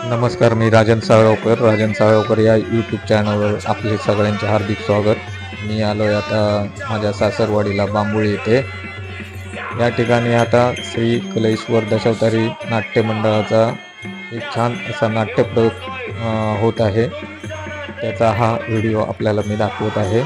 नमस्कार, मी राजन साळगावकर या यूट्यूब चॅनलवर आपले सगळ्यांचे हार्दिक स्वागत। मी आलो आता माझ्या सासरवाडीला बांबुळी येथे। या ठिकाणी आता श्री कलेश्वर दशावतारी नाट्य मंडळाचा एक छान असा नाट्यप्रयोग होत आहे। त्याचा हा व्हिडिओ आपल्याला मी दाखवत आहे।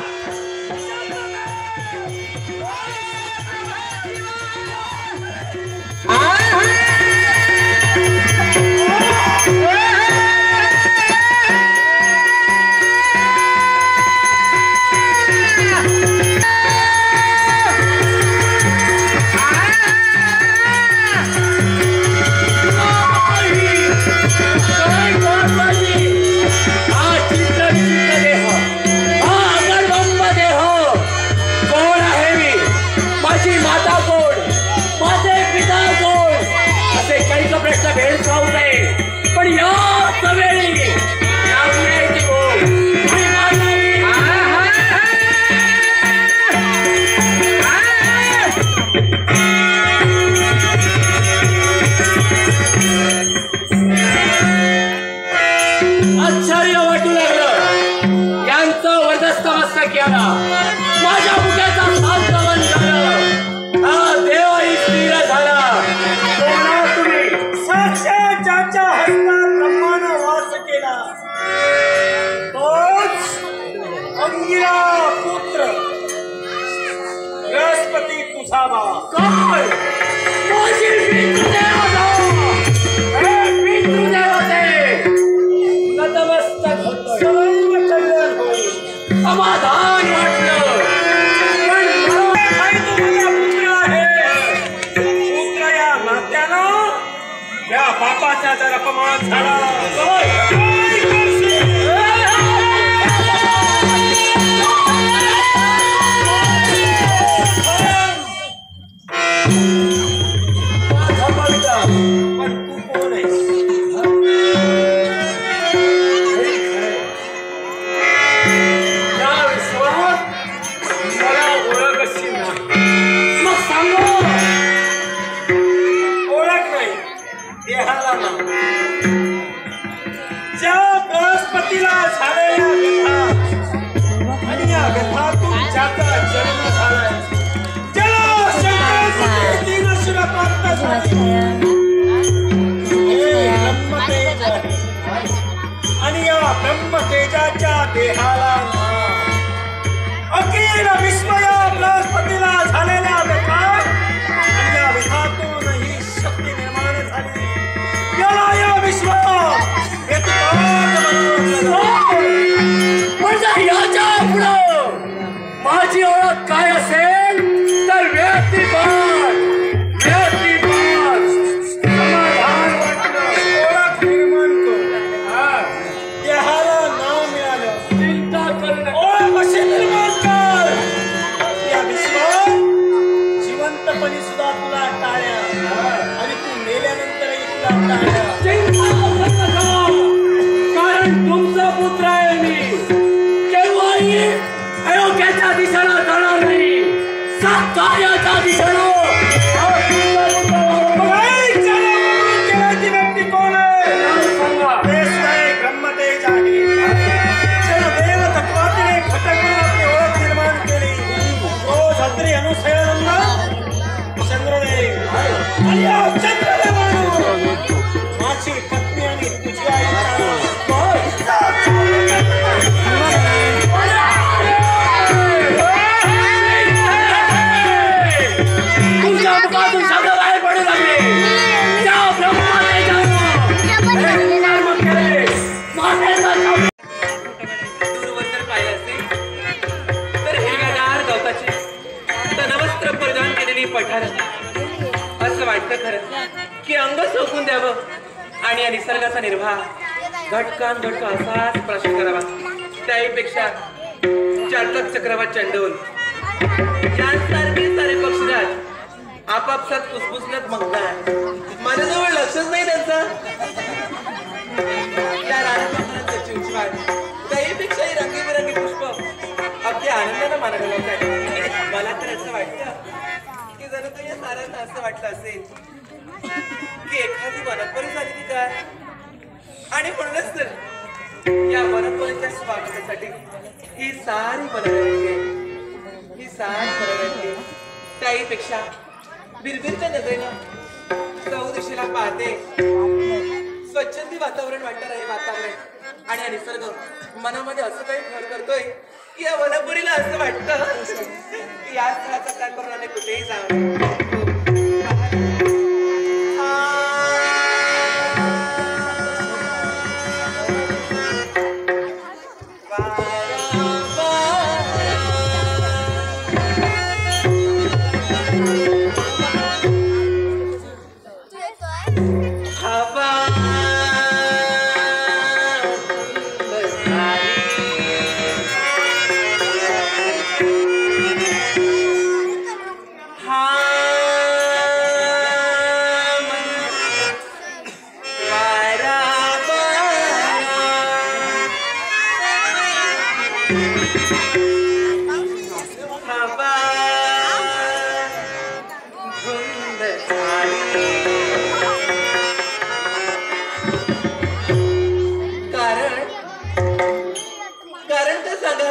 बापाचा जर अपमान झाला आणि या ब्रह्मतेजाच्या देहाला अखिल विस्मया बृहस्पतीला झालेल्या व्यथा आणि या व्यथातून ही शक्ती निर्माण झाली। याला या विश्व याच्या पुढं माझी ओळख काय असेल तर असं वाटतं खरं की अंग सोकून द्यावं आणि या निसर्गाचा निर्वाह घटकान घटका असाच प्रश्न करावा। त्याहीपेक्षा चालक चक्रवात चंडोल यांसारखे सारे पक्षीराज आपापसात कुसकुसण्यात मग्न आहे। माझ्याजवळ लक्षच नाही त्यांचं। त्या राजपक्षांचं चिवचिवाट त्याहीपेक्षाही रंगीबेरंगी पुष्प अगदी आनंदानं मानायला लागतात। मला तर असं वाटतं जर या साऱ्यांना असं वाटलं असेल की एखादी वनपरी झाली की काय आणि म्हणूनच तर या वनपोलीच्या स्वागतासाठी ही सारी बनवली, ही सारी बनवली. त्याहीपेक्षा बिरबिरच्या नजरेनं चौ दिशेला पाहते, स्वच्छंदी वातावरण वाटतं आहे वातावरण, आणि हा निसर्ग मनामध्ये असं काही घर करतोय की या वनपुरीला असं वाटतं की या स्थळाचा काय करून आले कुठेही जावं. कारण तर सांगा.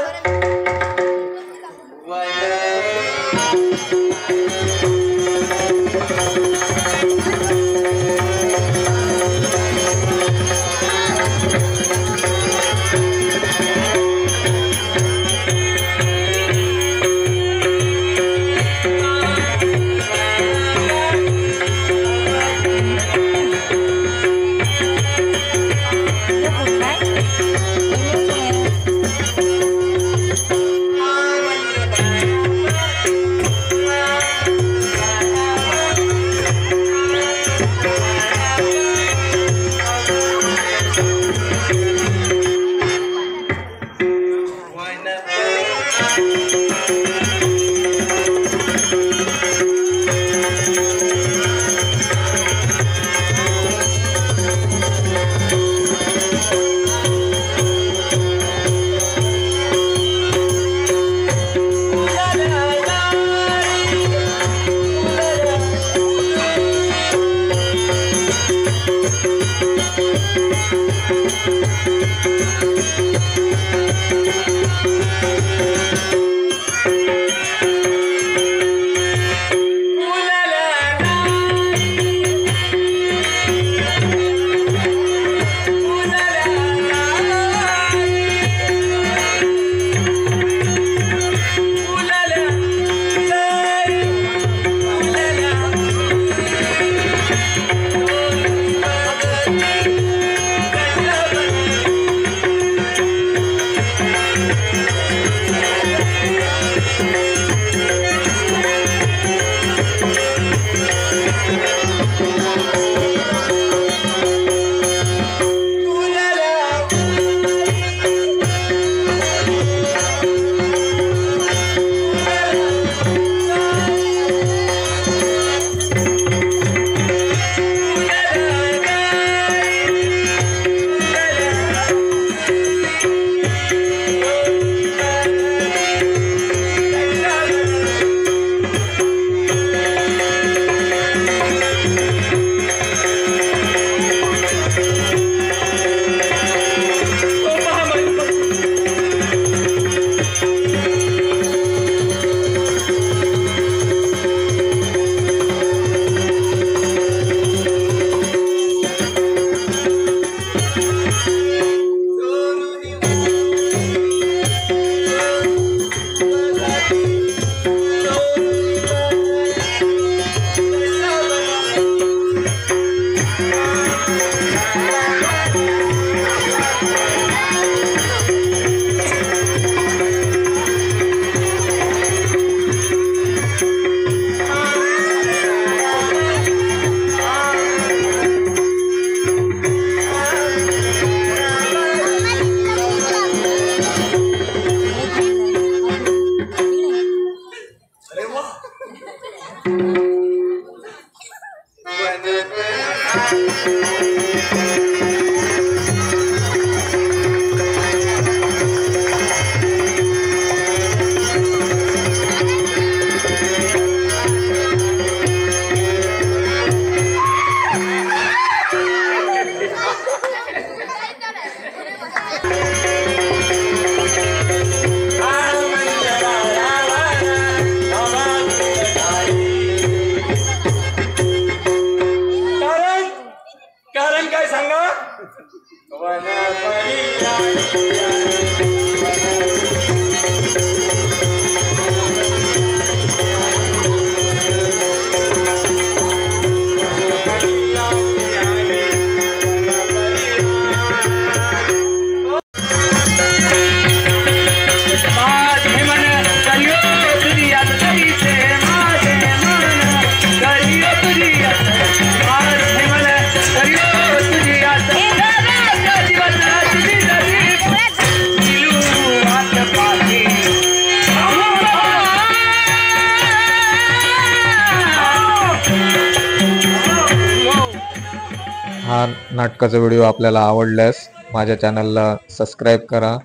हा नाटकाचा व्हिडिओ आपल्याला आवडल्यास माझ्या चॅनलला सबस्क्राईब करा,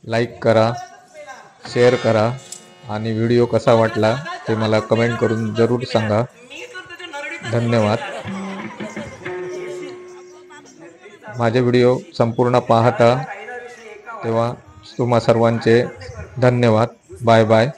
लाईक करा, शेअर करा आणि व्हिडिओ कसा वाटला ते मला कमेंट करून जरूर सांगा. धन्यवाद. माझे व्हिडिओ संपूर्ण पाहता तेव्हा तुम्हा सर्वांचे धन्यवाद. Bye bye.